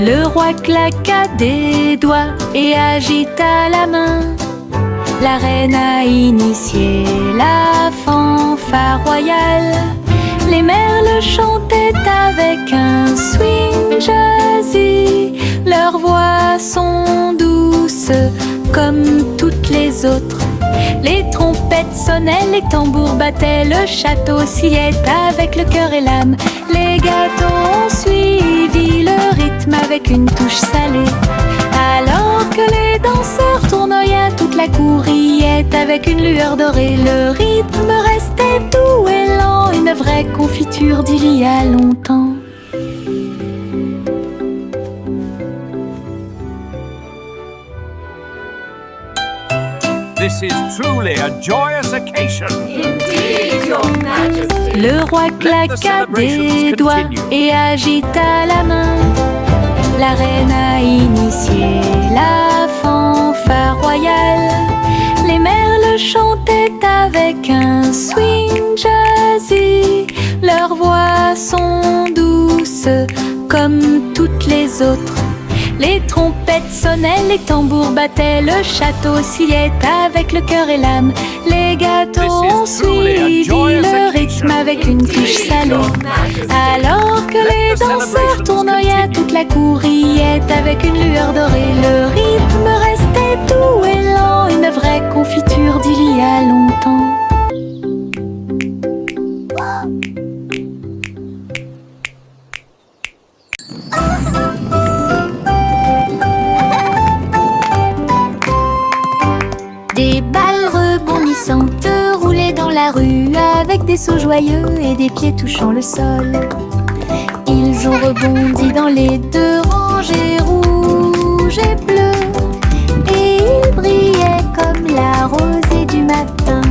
Le roi claqua des doigts et agita la main. La reine a initié la fanfare royale. Les merles chantaient avec un swing jazzy. Leurs voix sont douces comme toutes les autres. Les trompettes sonnaient, les tambours battaient, le château oscillait avec le cœur et l'âme. Les gâteaux ont suivi le rythme avec une touche salée. Alors que les danseurs tournoyaient, toute la cour riait avec une lueur dorée. Le rythme restait doux et lent, une vraie confiture d'il y a longtemps. This is truly a joyous occasion. Indeed, Your Majesty. Le roi claqua des doigts et agita la main. La reine a initié la fanfare royale. Les merles chantaient avec un swing jazzy. Leurs voix sont douces comme toutes les autres. Les trompettes sonnaient, les tambours battaient, le château oscillait avec le cœur et l'âme. Les gâteaux ont suivi le rythme avec une touche salée. Alors que les danseurs tournoyaient, toute la cour riait avec une lueur dorée. Le rythme restait doux et lent, une vraie confiture d'il y a longtemps. Des balles rebondissantes roulaient dans la rue avec des sauts joyeux et des pieds touchant le sol. Ils ont rebondi dans les deux rangées rouges et bleues et ils brillaient comme la rosée du matin.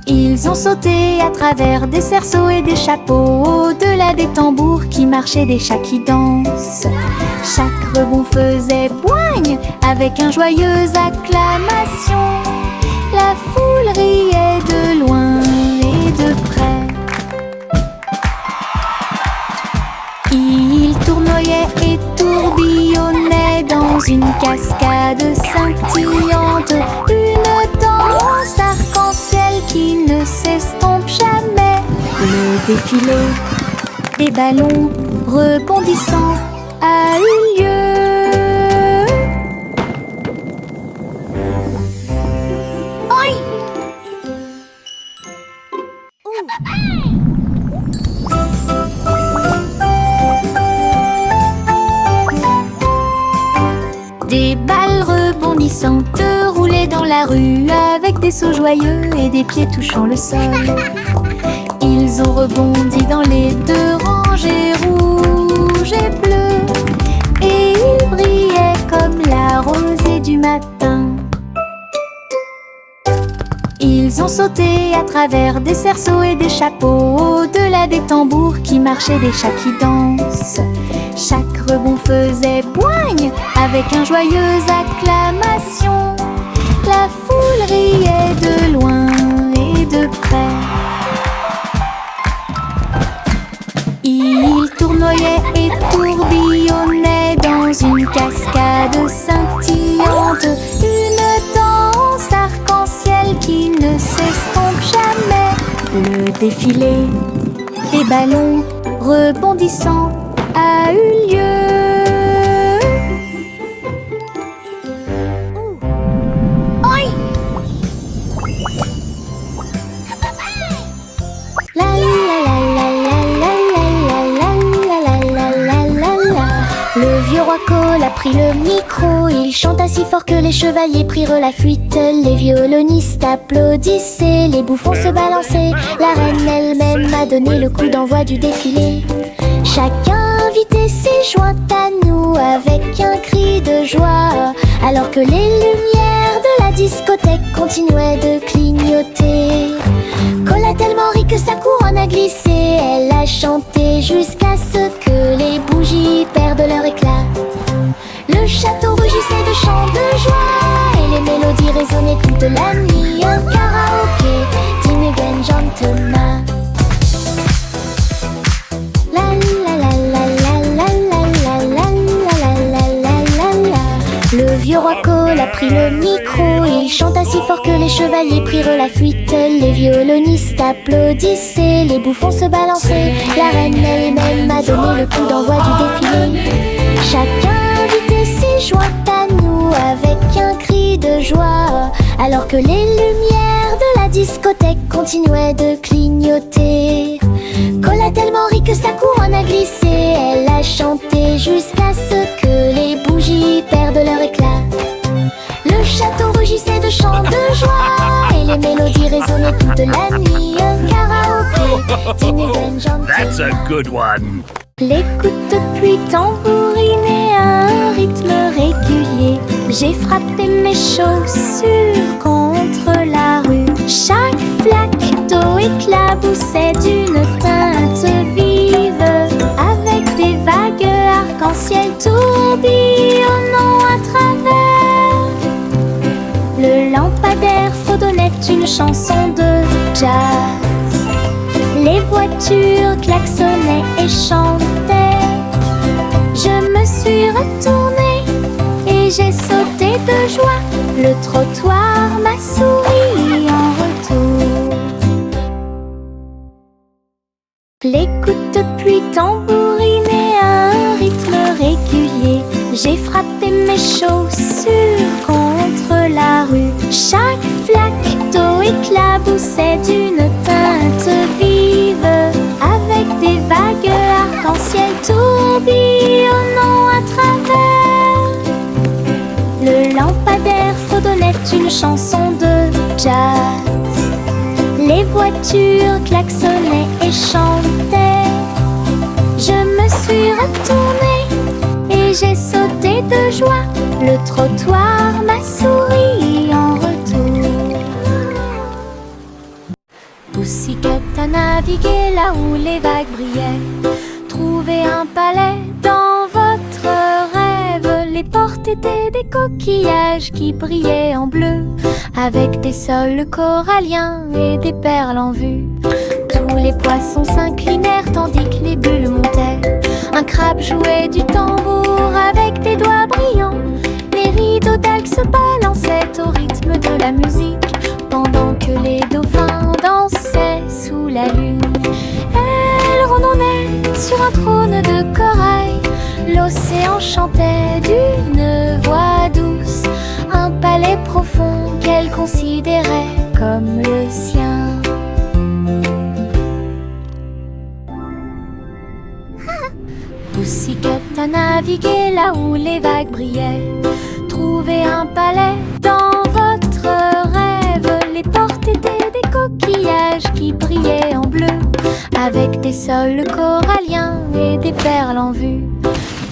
Ils ont sauté à travers des cerceaux et des chapeaux, au-delà des tambours qui marchaient, des chats qui dansent. Chaque rebond faisait boigne avec un joyeuse acclamation. La foule riait de loin et de près. Ils tournoyaient et tourbillonnaient dans une cascade scintillante. Une danse arc-en-ciel qui ne s'estompe jamais. Le défilé des ballons rebondissants a eu lieu. Oi! Des balles rebondissantes roulaient dans la rue avec des sauts joyeux et des pieds touchant le sol. Ils ont rebondi dans les deux rangées rouges et bleues et ils brillaient comme la rosée du matin. Ils ont sauté à travers des cerceaux et des chapeaux, au-delà des tambours qui marchaient, des chats qui dansent. Chaque rebond faisait boigne avec un joyeuse acclamation. La foule riait de loin et de près. Ils tournoyaient et tourbillonnaient dans une cascade scintillante. Une danse arc-en-ciel qui ne s'estompe jamais. Le défilé des ballons rebondissants a eu lieu. Oi! La la la la la la. Le vieux roi Cole a pris le micro. Il chanta si fort que les chevaliers prirent la fuite. Les violonistes applaudissaient, les bouffons se balançaient. La reine elle-même a donné le coup d'envoi du défilé. Chacun invité s'est joint à nous avec un cri de joie, alors que les lumières de la discothèque continuaient de clignoter. Cole a tellement ri que sa couronne a glissé. Elle a chanté jusqu'à ce que les bougies perdent leur éclat. Le château rugissait de chants de joie et les mélodies résonnaient toute la nuit. Un karaoké digne d'un gentleman. La la la la la les chevaliers prirent la fuite. Les violonistes applaudissaient, les bouffons se balançaient. La reine elle-même a donné le coup d'envoi du défilé. Chacun invité s'est joint à nous avec un cri de joie, alors que les lumières de la discothèque continuaient de clignoter. Cola tellement rit que sa couronne a glissé. Elle a chanté jusqu'à ce que les bougies perdent leur éclat. Le château rugissait de chants de joie et les mélodies résonnaient toute la nuit. Un karaoké, dîner d'enjambes. That's a good one. Les coups de pluie tambourinaient à un rythme régulier. J'ai frappé mes chaussures contre la rue. Chaque flaque d'eau éclaboussait d'une teinte vive, avec des vagues arc-en-ciel tourbillonnant à travers. Le lampadaire fredonnait une chanson de jazz. Les voitures klaxonnaient et chantaient. Je me suis retournée et j'ai sauté de joie. Le trottoir m'a souri en retour. Les gouttes de pluie tambourinaient à un rythme régulier. J'ai frappé mes chaussures contre la rue. Chaque flaque d'eau éclaboussait d'une teinte vive, avec des vagues arc-en-ciel tourbillonnant à travers. Le lampadaire fredonnait une chanson de jazz. Les voitures klaxonnaient et chantaient. Je me suis retournée et j'ai sauté de joie. Le trottoir m'a souri en retour. Pussycat a navigué là où les vagues brillaient. Trouvez un palais dans votre rêve. Les portes étaient des coquillages qui brillaient en bleu, avec des sols coralliens et des perles en vue. Tous les poissons s'inclinèrent tandis que les bulles montaient. Un crabe jouait du tambour avec des doigts brillants. Les rideaux d'algues se balançaient au rythme de la musique, pendant que les dauphins dansaient sous la lune. Elle rondonnait sur un trône de corail. L'océan chantait d'une voix douce, un palais profond qu'elle considérait comme le sien. Pussycat a navigué là où les vagues brillaient. Trouvez un palais dans votre rêve. Les portes étaient des coquillages qui brillaient en bleu, avec des sols coralliens et des perles en vue.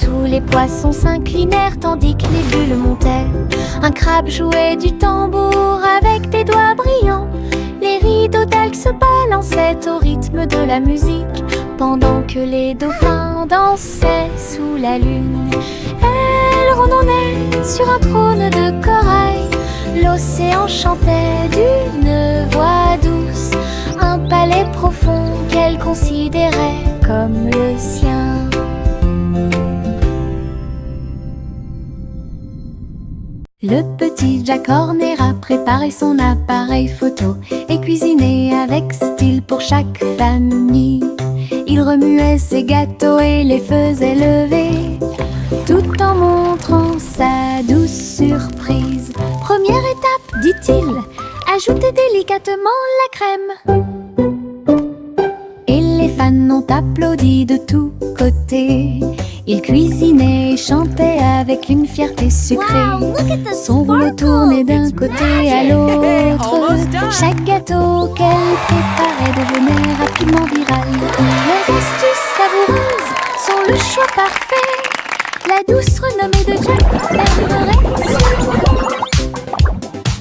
Tous les poissons s'inclinèrent tandis que les bulles montaient. Un crabe jouait du tambour avec des doigts brillants. Les rideaux d'algues se balançaient au rythme de la musique, pendant que les dauphins dansaient sous la lune. Elle rondonnait sur un trône de corail. L'océan chantait d'une voix douce, un palais profond qu'elle considérait comme le sien. Le petit Jack Horner a préparé son appareil photo et cuisiné avec style pour chaque famille. Il remuait ses gâteaux et les faisait lever, tout en montrant sa douce surprise. Première étape, dit-il, ajoutez délicatement la crème. Et les fans ont applaudi de tous côtés. Il cuisinait et chantait avec une fierté sucrée. Son rouleau tournait d'un côté à l'autre. Chaque gâteau qu'elle préparait devenait rapidement viral. Les astuces savoureuses sont le choix parfait. La douce renommée de Jack arriverait sûrement.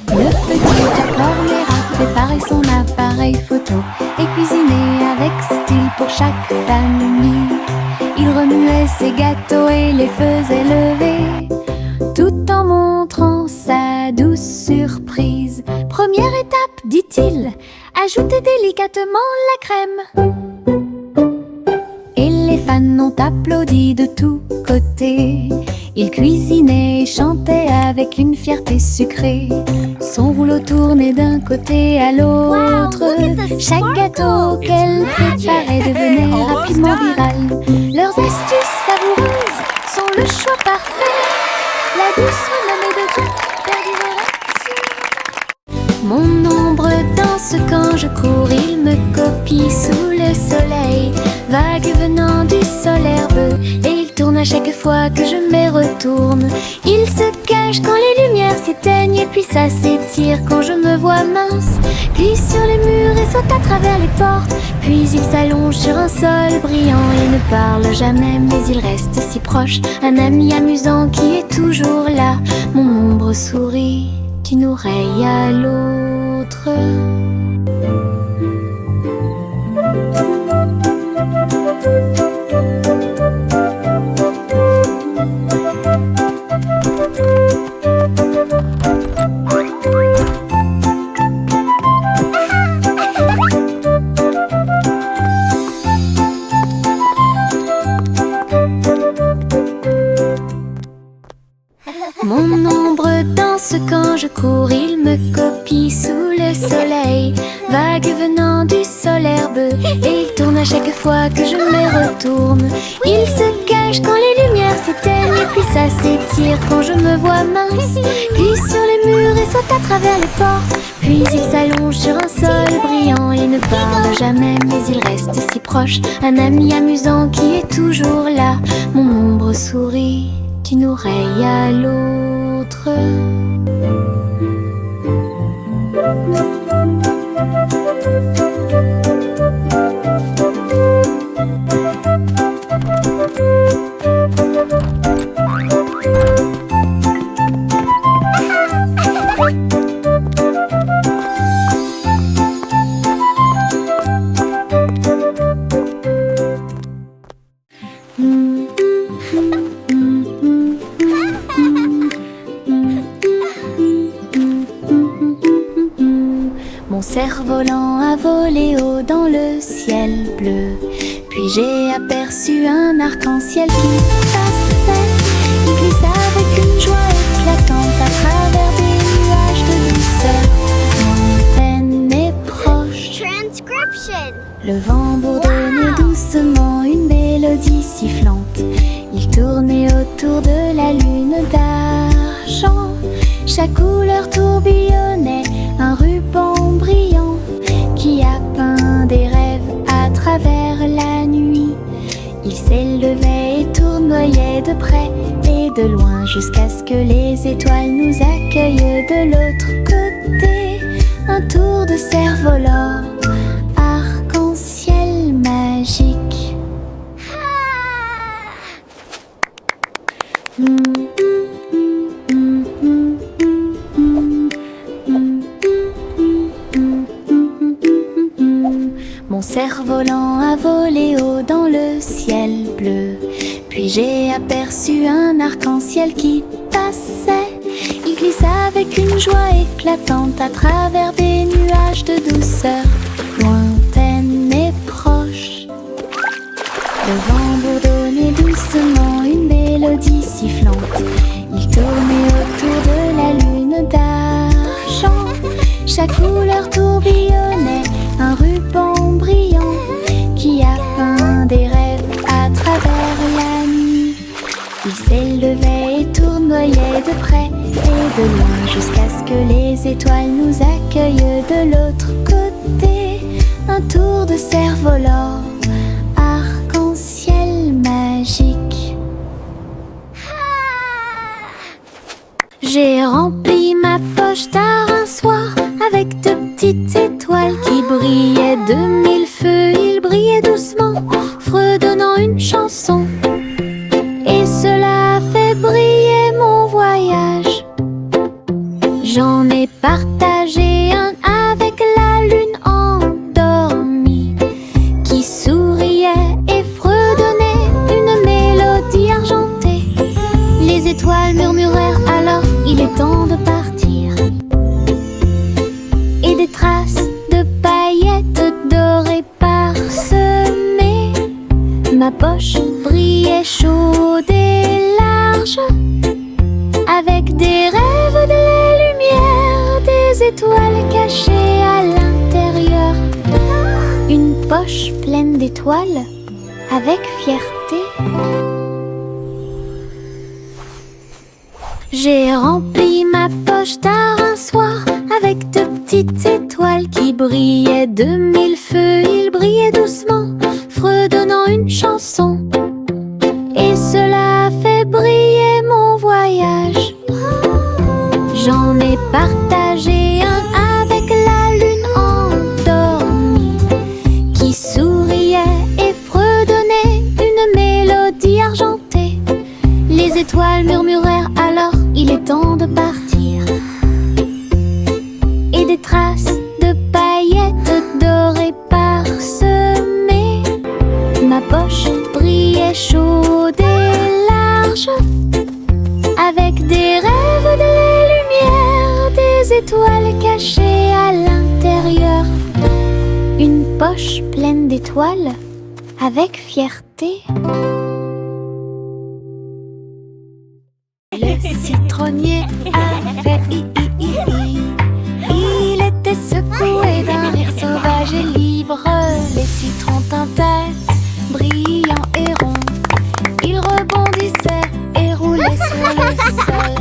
Le petit Jack Horner a préparé son appareil photo et cuisiné avec style pour chaque famille. Il remuait ses gâteaux et les faisait lever, tout en montrant sa douce surprise. Première étape, dit-il, ajoutez délicatement la crème. Et les fans ont applaudi de tous côtés. Il cuisinait et chantait avec une fierté sucrée. Son rouleau tournait d'un côté à l'autre. Chaque gâteau qu'elle préparait devenait rapidement viral. Leurs astuces savoureuses sont le choix parfait. La douce renommée de grain perdurera sur mon ombre danse quand je cours, il me copie sous le soleil. Vague venant du sol herbeux, et il tourne à chaque fois que je me retourne. Il se cache quand les lumières s'éteignent, et puis ça s'étire quand je me vois mince. Puis sur les murs et saute à travers les portes. Puis il s'allonge sur un sol brillant et ne parle jamais, mais il reste si proche. Un ami amusant qui est toujours là. Mon ombre sourit d'une oreille à l'autre. Mon ombre danse quand je cours, il me copie sous le soleil. Vague venant du sol herbeux, et il tourne à chaque fois que je me retourne. Il se cache quand les lumières s'éteignent, et puis ça s'étire quand je me vois mince. Puis sur les murs et saute à travers les portes. Puis il s'allonge sur un sol brillant et ne parle jamais, mais il reste si proche. Un ami amusant qui est toujours là. Mon ombre sourit d'une oreille à l'autre. Mon cerf-volant a volé haut dans le ciel bleu. Puis j'ai aperçu un arc-en-ciel qui passait. Il glisse avec une joie éclatante à travers des nuages de douceur, lointaine et proche. Transcription. Le vent bourdonnait doucement une mélodie sifflante. Il tournait autour de la lune d'argent. Chaque couleur tourbillonnait, un ruban brillant qui a peint des rêves à travers la nuit. Il s'élevait et tournoyait de près et de loin jusqu'à ce que les étoiles nous accueillent de l'autre côté. Un tour de cerf-volant, arc-en-ciel magique. Mon cerf-volant a volé haut dans le ciel bleu. Puis j'ai aperçu un arc-en-ciel qui passait. Il glisse avec une joie éclatante à travers des nuages de douceur, lointaine et proche. Le vent bourdonnait doucement une mélodie sifflante. Il tournait autour de la lune d'argent. Chaque couleur tourbillonnait, un ruban brillant qui a peint des rêves à travers la nuit. Il s'élevait et tournoyait de près et de loin jusqu'à ce que les étoiles nous accueillent de l'autre côté. Un tour de cerf-volant, arc-en-ciel magique. J'ai rempli ma poche tard un soir avec de petites étoiles qui brillaient de mille feux. Ils brillaient doucement, fredonnant une chanson, et cela a fait briller mon voyage. J'en ai partagé un avec la lune endormie qui souriait et fredonnait une mélodie argentée. Les étoiles murmurèrent alors, il est temps de partir. Et des traces de paillettes dorées parsemées. Ma poche brillait chaude et large avec des rêves, de la lumière, des poche pleine d'étoiles, avec fierté. J'ai rempli ma poche tard un soir avec de petites étoiles qui brillaient de mille feux. Ils brillaient doucement, fredonnant une chanson. Et cela a fait briller mon voyage. J'en ai partagé un avec la lune endormie qui souriait et fredonnait une mélodie argentée. Les étoiles murmurèrent alors, il est temps de partir. Et des traces de paillettes dorées parsemées. Ma poche brillait chaude et large, avec des rêves, des lumières, des étoiles cachées à l'intérieur. Une poche pleine d'étoiles, avec fierté. Le citronnier a fait i. Il était secoué d'un rire sauvage et libre. Les citrons tintaient, brillants et ronds. Ils rebondissaient et roulaient sur le sol.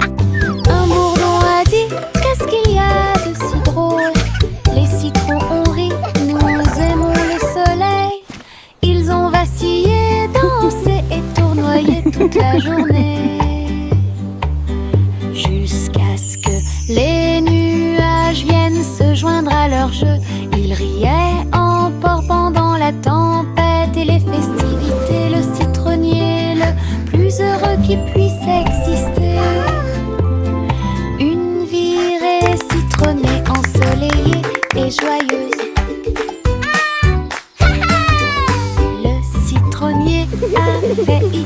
Un bourdon a dit: qu'est-ce qu'il y a de si drôle? Les citrons ont ri, nous aimons le soleil. Ils ont vacillé, dansé et tournoyé toute la journée. Jusqu'à ce que les nuages viennent se joindre à leur jeu. Ils riaient en port pendant la tempête et les festivités. Le citronnier le plus heureux qui puisse exister. Une virée citronnée, ensoleillée et joyeuse. Le citronnier a fait i.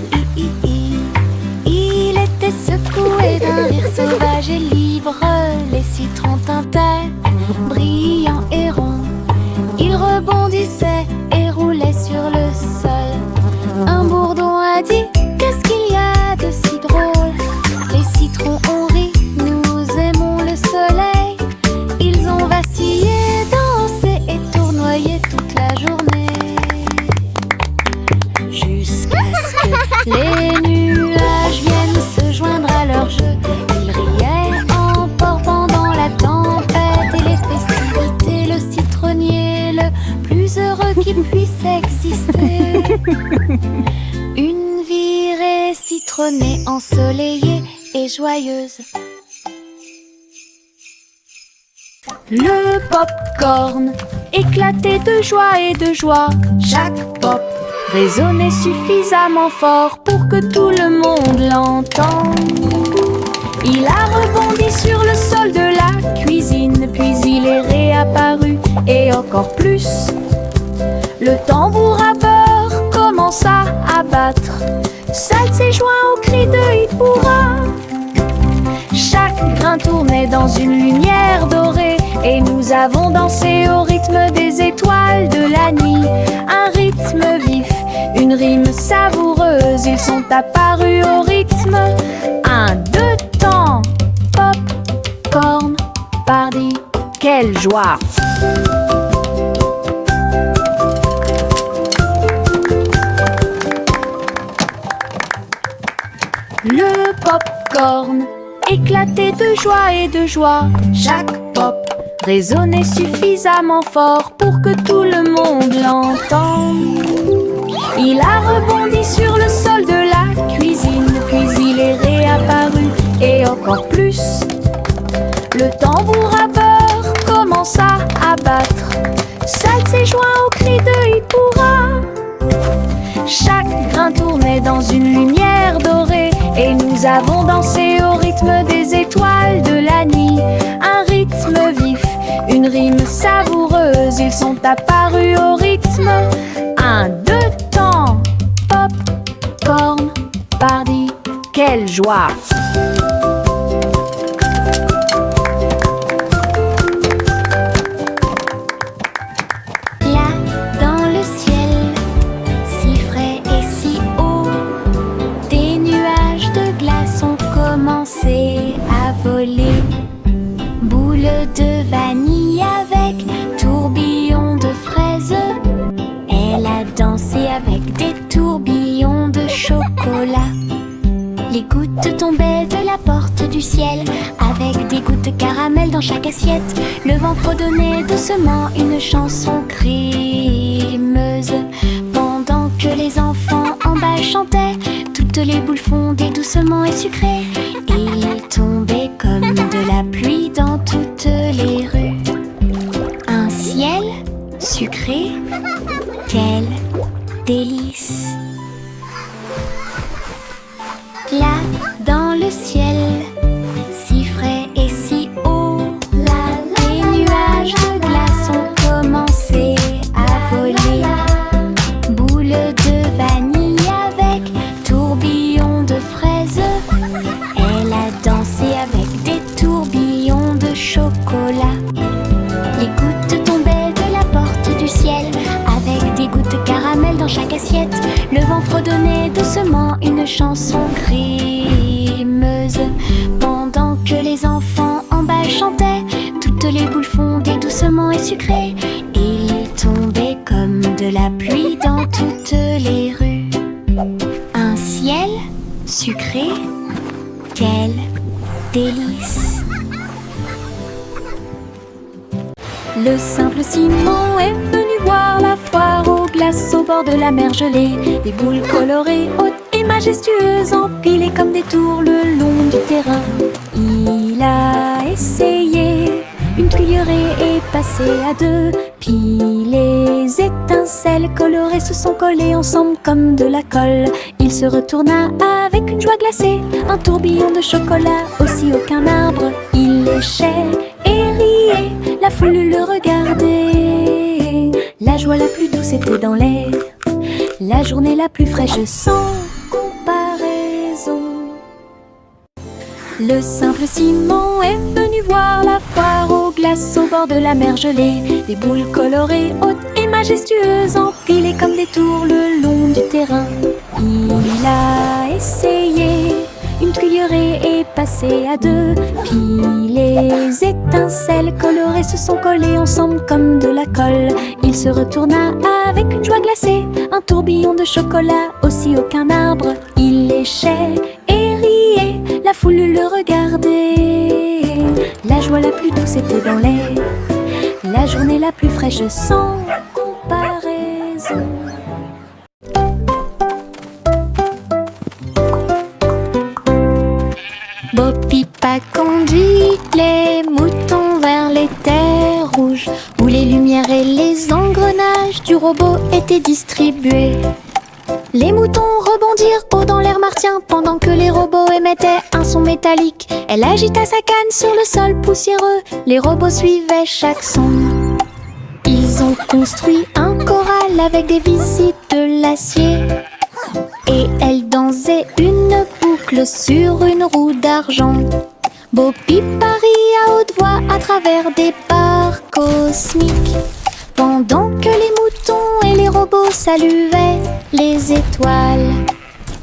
Il était secoué d'un rire sauvage et libre. Les citrons tintaient, brillants et ronds. Ils rebondissaient et roulaient sur le sol. Un bourdon a dit: qu'est-ce qu'il y a de si drôle? Les citrons ont ri, nous aimons le soleil. Ils ont vacillé, dansé et tournoyé toute la journée. Jusqu'à ce que les nuages viennent se joindre à leur jeu. Ils riaient en port pendant la tempête et les festivités. Le citronnier le plus heureux qui puisse exister. Une virée citronnée, ensoleillée et joyeuse. Le pop-corn éclatait de joie et de joie. Chaque pop résonnait suffisamment fort pour que tout le monde l'entende. Il a rebondi sur le sol de la cuisine, puis il est réapparu et encore plus. Le tambour à beurre commença à battre. Salt s'est joint au cri de Hippoura. Chaque grain tournait dans une lumière dorée et nous avons dansé au rythme des étoiles de la nuit. Un rythme vif, une rime savoureuse, ils sont apparus au rythme. 1, 2 temps, pop, corn, party, quelle joie! Le pop-corn éclatait de joie et de joie. Chaque pop résonnait suffisamment fort pour que tout le monde l'entende. Il a rebondi sur le sol de la cuisine, puis il est réapparu et encore plus. Le tambour à beurre commença à battre. Salt s'est joint au cri de Hippoura. Chaque grain tournait dans une lumière dorée et nous avons dansé au rythme des étoiles de la nuit. Un rythme vif, une rime savoureuse, ils sont apparus au rythme. 1, 2 temps, pop, corn, party, quelle joie! À voler, boule de vanille avec tourbillon de fraises. gouttes tombaient de la porte du ciel, avec des gouttes de caramel dans chaque assiette. Le vent fredonnait doucement une chanson crimeuse, pendant que les enfants en bas chantaient. Toutes les boules fondaient doucement et sucrées. Il tombait comme de la pluie dans toutes les rues. Un ciel sucré, quel délice! Là, dans le ciel, si frais et si haut, les nuages de glace ont commencé à voler. Boules de vanille avec tourbillons de fraises. Elle a dansé avec des tourbillons de chocolat. Les gouttes tombaient de la porte du ciel, avec des gouttes de caramel dans chaque assiette. Le vent fredonnait doucement une chanson crimeuse, pendant que les enfants en bas chantaient. Toutes les boules fondaient doucement et sucrées. Il tombait comme de la pluie dans toutes les rues. Un ciel sucré, quel délice! Le simple Simon est venu voir la foire aux glaces au bord de la mer gelée. Des boules colorées, hautes et majestueuses, empilées comme des tours le long du terrain. Il a essayé une tuilerie et passé à deux, puis les étincelles colorées se sont collées ensemble comme de la colle. Il se retourna avec une joie glacée, un tourbillon de chocolat aussi haut qu'un arbre. Il léchait et riait, la foule le regardait. La joie la plus douce était dans l'air, la journée la plus fraîche sans comparaison. Le simple Simon est venu voir la foire aux glaces au bord de la mer gelée. Des boules colorées, hautes et majestueuses, empilées comme des tours le long du terrain. Il a essayé une tuilerie et passé à deux, puis les étincelles colorées se sont collées ensemble comme de la colle. Il se retourna avec une joie glacée, un tourbillon de chocolat aussi haut qu'un arbre. Il léchait et riait, la foule le regardait. La joie la plus douce était dans l'air, la journée la plus fraîche sans comparaison. Bo Pipa conduit les moutons vers les terres rouges, où les lumières et les engrenages du robot étaient distribués. Les moutons rebondirent haut dans l'air martien, pendant que les robots émettaient un son métallique. Elle agita sa canne sur le sol poussiéreux, les robots suivaient chaque son. Ils ont construit un corral avec des visites de l'acier, et elle dansait une boucle sur une roue d'argent. Bo Pipa rit à haute voix à travers des barres cosmiques, pendant que les moutons et les robots saluaient les étoiles.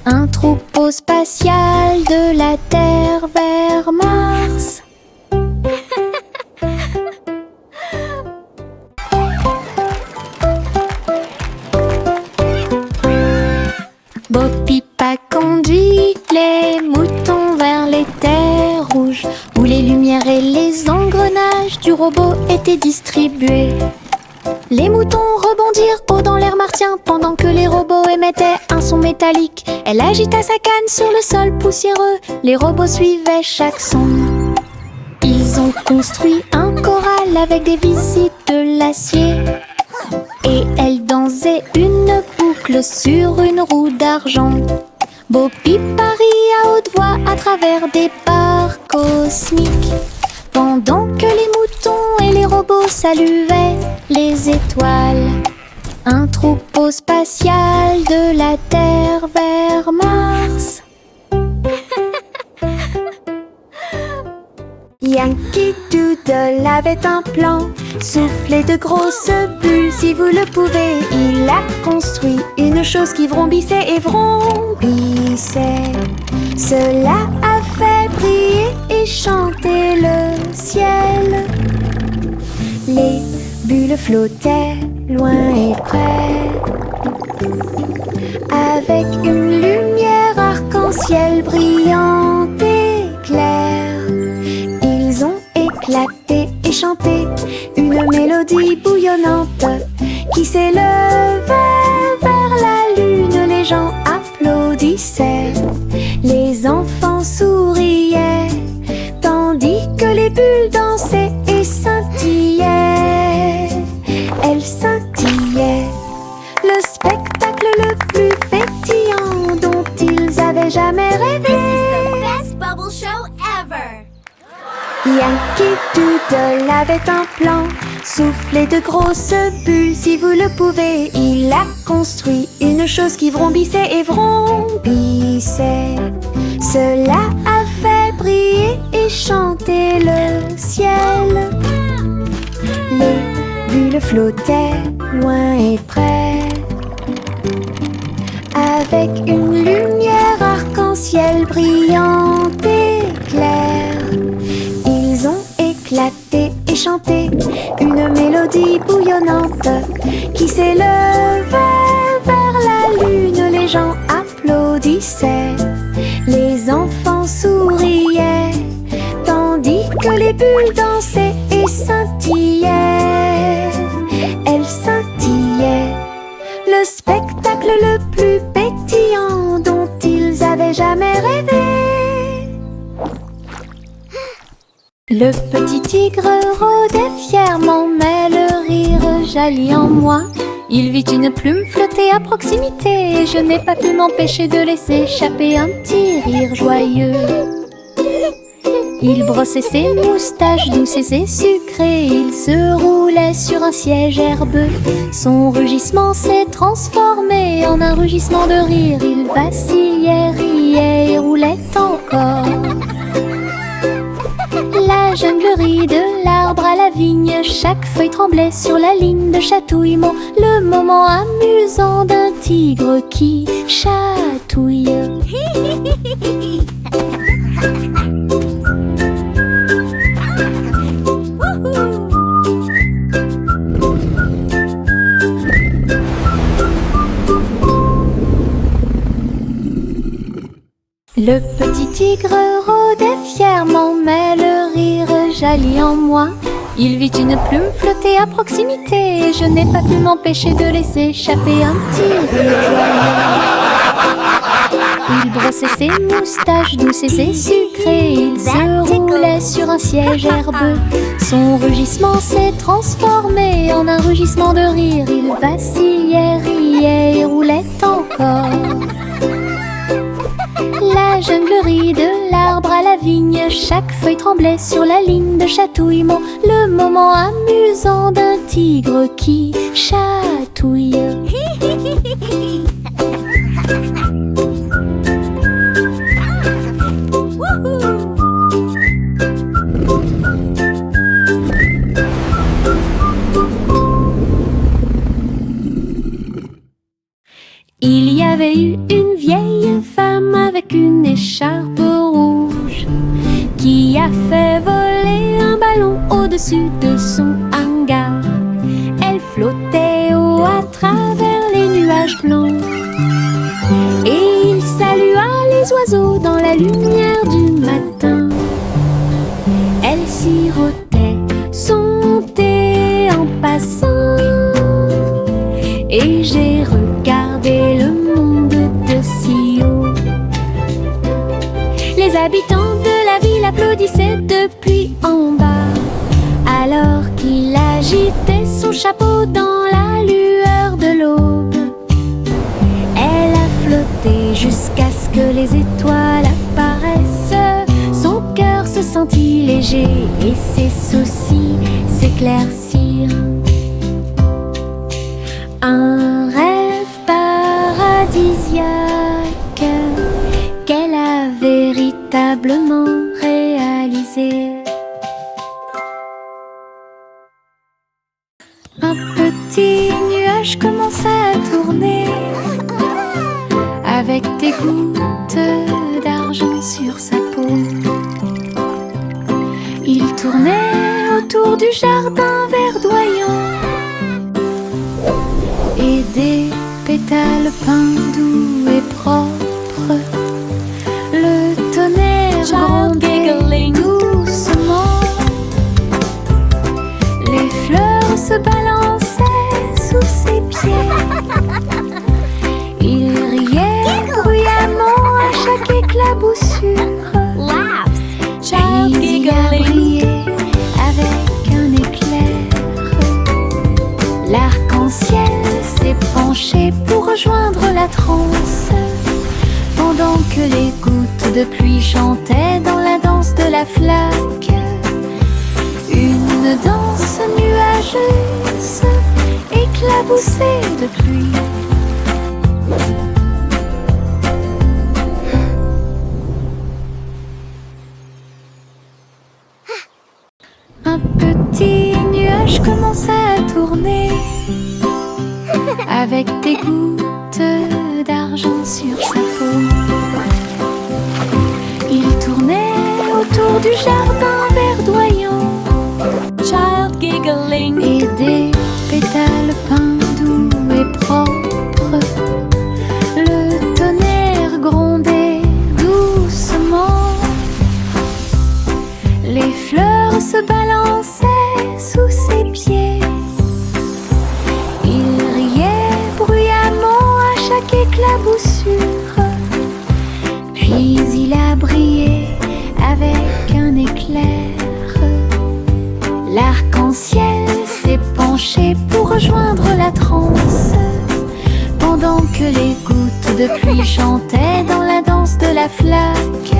Un troupeau spatial de la Terre vers Mars. Bo Pipa conduit les moutons vers les terres rouges, où les lumières et les engrenages du robot étaient distribués. Les moutons rebondirent haut dans l'air martien, pendant que les robots émettaient un son métallique. Elle agita sa canne sur le sol poussiéreux, les robots suivaient chaque son. Ils ont construit un corral avec des visites de l'acier, et elle dansait une boucle sur une roue d'argent. Bo Pipa rit à haute voix à travers des barres cosmiques, pendant que les moutons et les robots saluaient les étoiles. Un troupeau spatial de la Terre vers Mars. Yankee Doodle avait un plan, souffler de grosses bulles si vous le pouvez. Il a construit une chose qui vrombissait et vrombissait. Cela a fait briller et chanter le ciel. Les bulles flottaient loin et près, avec une lumière arc-en-ciel. arc-en-ciel brillant et clair. Ils ont éclaté et chanté une mélodie bouillonnante qui s'élevait vers la lune. Les gens applaudissaient, les enfants souriaient, tandis que les bulles dansaient et scintillaient. Elles scintillaient. Le spectacle le plus pétillant dont ils avaient jamais rêvé. This is the best bubble show ever. Yankee Doodle avait un plan, souffler de grosses bulles si vous le pouvez. Il a construit une chose qui vrombissait et vrombissait. Cela a fait briller et chanter le ciel. Les bulles flottaient loin et près, avec une lumière arc-en-ciel brillante et claire. Ils ont éclaté et chanté une mélodie bouillonnante qui s'élevait vers la lune. Les gens applaudissaient, les enfants souriaient, tandis que les bulles dansaient et scintillaient. Elles scintillaient. Le spectacle le plus pétillant dont ils avaient jamais rêvé. Le petit tigre rôdait fièrement, mais le rire jaillit en moi. Il vit une plume flotter à proximité et je n'ai pas pu m'empêcher de laisser échapper un petit rire joyeux. Il brossait ses moustaches douces et sucrées, il se roulait sur un siège herbeux. Son rugissement s'est transformé en un rugissement de rire. Il vacillait, riait et roulait encore. La jungle rit de l'arbre à la vigne, chaque feuille tremblait sur la ligne de chatouillement. Le moment amusant d'un tigre qui chatouille. Le petit tigre rôdait fièrement, mais le rire jaillit en moi. Il vit une plume flotter à proximité et je n'ai pas pu m'empêcher de laisser échapper un petit rire joyeux. Il brossait ses moustaches douces et sucrées, il se roulait sur un siège herbeux. Son rugissement s'est transformé en un rugissement de rire. Il vacillait, riait et roulait encore. La jungle rit de l'arbre à la vigne, chaque feuille tremblait sur la ligne de chatouillement. Le moment amusant d'un tigre qui chatouille. Il y avait eu une vieille femme avec une écharpe rouge qui a fait voler un ballon au-dessus de son hangar. Elle flottait haut à travers les nuages blancs et il salua les oiseaux dans la lumière du matin. Elle sirotait son thé en passant et j'ai regardé le monde de si haut. Les habitants de la ville applaudissaient depuis en bas, alors qu'il agitait son chapeau dans la lueur de l'aube. Elle a flotté jusqu'à ce que les étoiles apparaissent. Son cœur se sentit léger et ses soucis s'éclaircirent. Un rêve paradisiaque qu'elle a véritablement réalisé. Un petit nuage commença à tourner avec des gouttes d'argent sur sa peau. Il tournait autour du jardin verdoyant et des pétales peints doux et propres l'arc-en-ciel s'est penché pour rejoindre la transe, pendant que les gouttes de pluie chantaient dans la danse de la flaque. Une danse nuageuse, éclaboussée de pluie. Un petit nuage commença à tourner, avec des gouttes d'argent sur sa peau. Il tournait autour du jardin verdoyant, child giggling, et des pétales peints doux et propres. Le tonnerre grondait doucement, les fleurs se balançaient sous ses pieds. Il riait bruyamment à chaque éclaboussure, puis il a brillé avec un éclair. L'arc-en-ciel s'est penché pour rejoindre la transe, pendant que les gouttes de pluie chantaient dans la danse de la flaque.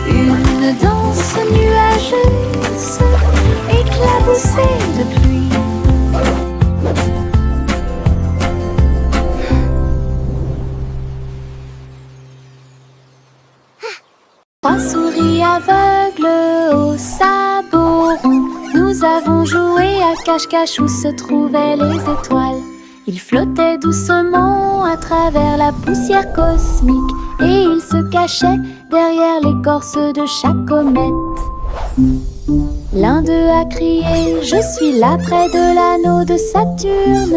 Une danse nuageuse, éclaboussée de pluie. Trois souris aveugles aux sabots ronds, nous avons joué à cache-cache où se trouvaient les étoiles. Ils flottaient doucement à travers la poussière cosmique, et ils se cachaient derrière l'écorce de chaque comète. L'un d'eux a crié: je suis là près de l'anneau de Saturne.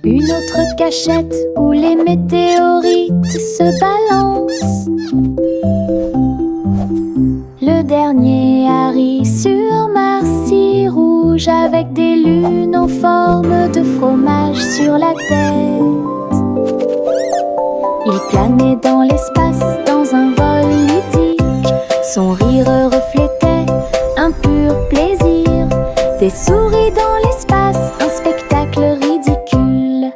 Une autre cachette où les météorites se balancent. Le dernier a ri sur Mars si rouge, avec des lunes en forme de fromage sur la tête. Il planait dans l'espace dans un vol ludique. Son rire reflétait un pur plaisir. Des souris dans l'espace, un spectacle ridicule.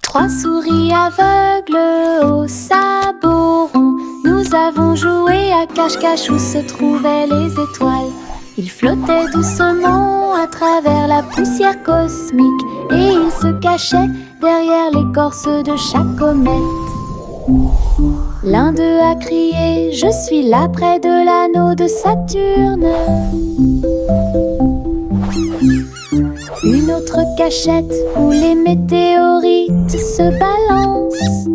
Trois souris aveugles aux sabots ronds, nous avons joué à cache-cache où se trouvaient les étoiles. Ils flottaient doucement à travers la poussière cosmique, et ils se cachaient derrière l'écorce de chaque comète. L'un d'eux a crié: je suis là près de l'anneau de Saturne. Une autre cachette où les météorites se balancent.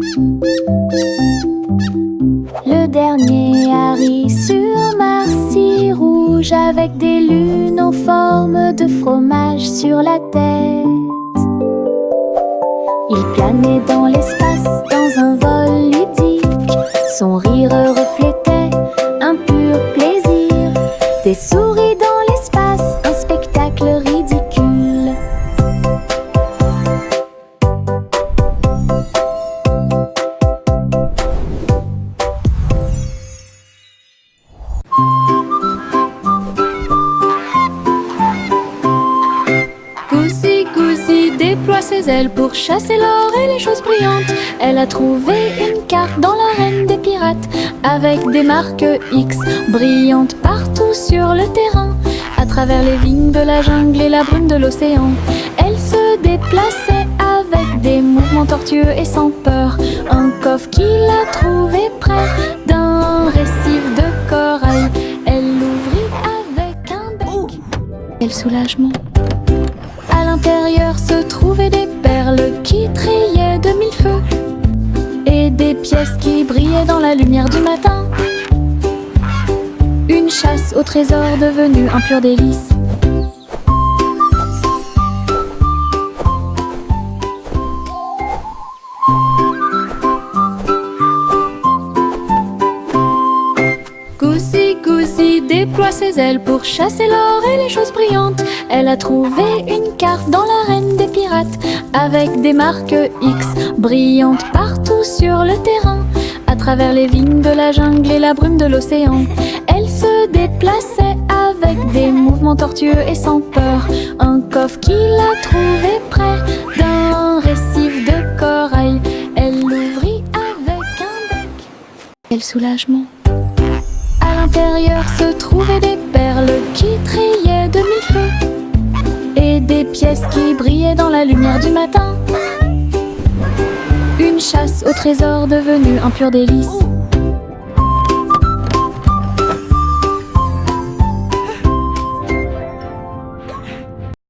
Le dernier a ri sur Mars si rouge, avec des lunes en forme de fromage sur la tête. Il planait dans l'espace dans un vol ludique. Son rire reflétait un pur plaisir. Des souris dans l'espace, un spectacle ridicule. Déploie ses ailes pour chasser l'or et les choses brillantes. Elle a trouvé une carte dans l'arène des pirates, avec des marques X brillantes partout sur le terrain. À travers les vignes de la jungle et la brume de l'océan, elle se déplaçait avec des mouvements tortueux et sans peur. Un coffre qu'il a trouvé près d'un récif de corail, elle l'ouvrit avec un bec. Quel soulagement! À l'intérieur se trouvaient des perles qui trillaient de mille feux, et des pièces qui brillaient dans la lumière du matin. Une chasse au trésor devenue un pur délice. Goosey déploie ses ailes pour chasser l'or et les choses brillantes. Elle a trouvé une carte dans l'arène des pirates, pirate avec des marques X brillantes partout sur le terrain. À travers les vignes de la jungle et la brume de l'océan, elle se déplaçait avec des mouvements tortueux et sans peur. Un coffre qu'il a trouvé près d'un récif de corail, elle l'ouvrit avec un bec. Quel soulagement! À l'intérieur se trouvaient des perles qui trillaient de mille feux et des pièces qui brillaient dans la lumière du matin. Une chasse au trésor devenue un pur délice.